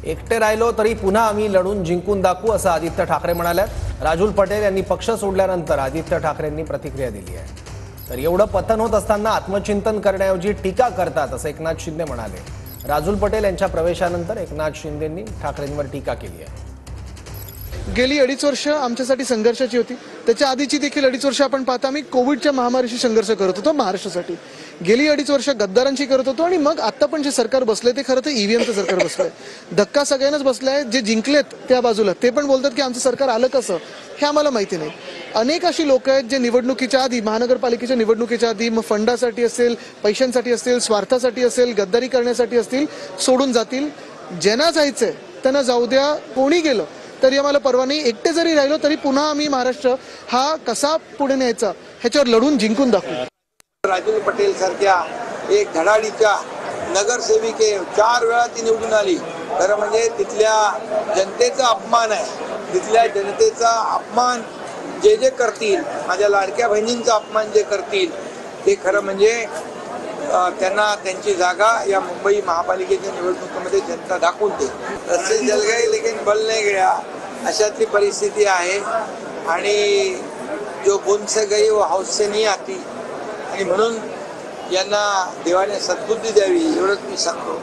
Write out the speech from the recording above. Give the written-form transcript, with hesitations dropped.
एकटे राहिलो तरी पुन्हा आम्ही लढून जिंकून दाखवू असं आदित्य ठाकरे म्हणाल्यात। राजुल पटेल यांनी पक्ष सोडल्यानंतर आदित्य ठाकरेंनी प्रतिक्रिया दिली आहे। तर एवढं पतन होत असताना आत्मचिंतन करण्याऐवजी टीका करतात असं एकनाथ शिंदे म्हणाले। राजुल पटेल यांच्या प्रवेशानंतर एकनाथ शिंदेंनी ठाकरेंवर टीका केली आहे। गेली 2.5 वर्ष आमच्यासाठी संघर्षाची होती। त्याच्या आधीची देखील 2.5 वर्ष आपण पाहता आम्ही कोविडच्या महामारीशी संघर्ष करत होतो महाराष्ट्रासाठी। गेली 2.5 वर्ष गद्दारांची करत होतो आणि मग आता पण जे सरकार बसले ते खरं तर ईव्हीएमचं सरकार बसलंय। धक्का सगळ्यांनाच बसलाय। जे जिंकलेत त्या बाजूला ते पण बोलतात की आमचं सरकार आलं कसं हे आम्हाला माहिती नाही। अनेक अशी लोक आहेत जे निवडणुकीच्या आधी महानगरपालिकेच्या निवडणुकीच्या आधी मग फंडासाठी असेल, पैशांसाठी असेल, स्वार्थासाठी असेल, गद्दारी करण्यासाठी असतील, सोडून जातील। ज्यांना जायचंय त्यांना जाऊ द्या। कोणी गेलं तरी आम्हाला परवा नाही। एकटे जरी राहिलो तरी पुन्हा आम्ही महाराष्ट्र हा कसा पुढे न्यायचा ह्याच्यावर लढून जिंकून दाखवू। राजुल पटेल सारख्या एक धडाडीच्या नगरसेविके 4 वेळा ती निवडून आली। खरं म्हणजे तिथल्या जनतेचा अपमान आहे। तिथल्या जनतेचा अपमान जे करतील, माझ्या लाडक्या बहिणींचा अपमान जे करतील ते खरं म्हणजे त्यांना त्यांची जागा या मुंबई महापालिकेच्या निवडणुकीमध्ये जनता दाखवून दे। रस्ते जल गए लेकिन बल नहीं गया अशातली परिस्थिती आहे आणि जो बुन से गई वो हाउस से नहीं आती। आणि म्हणून यांना देवाने सद्बुद्धी द्यावी एवढंच मी सांगतो।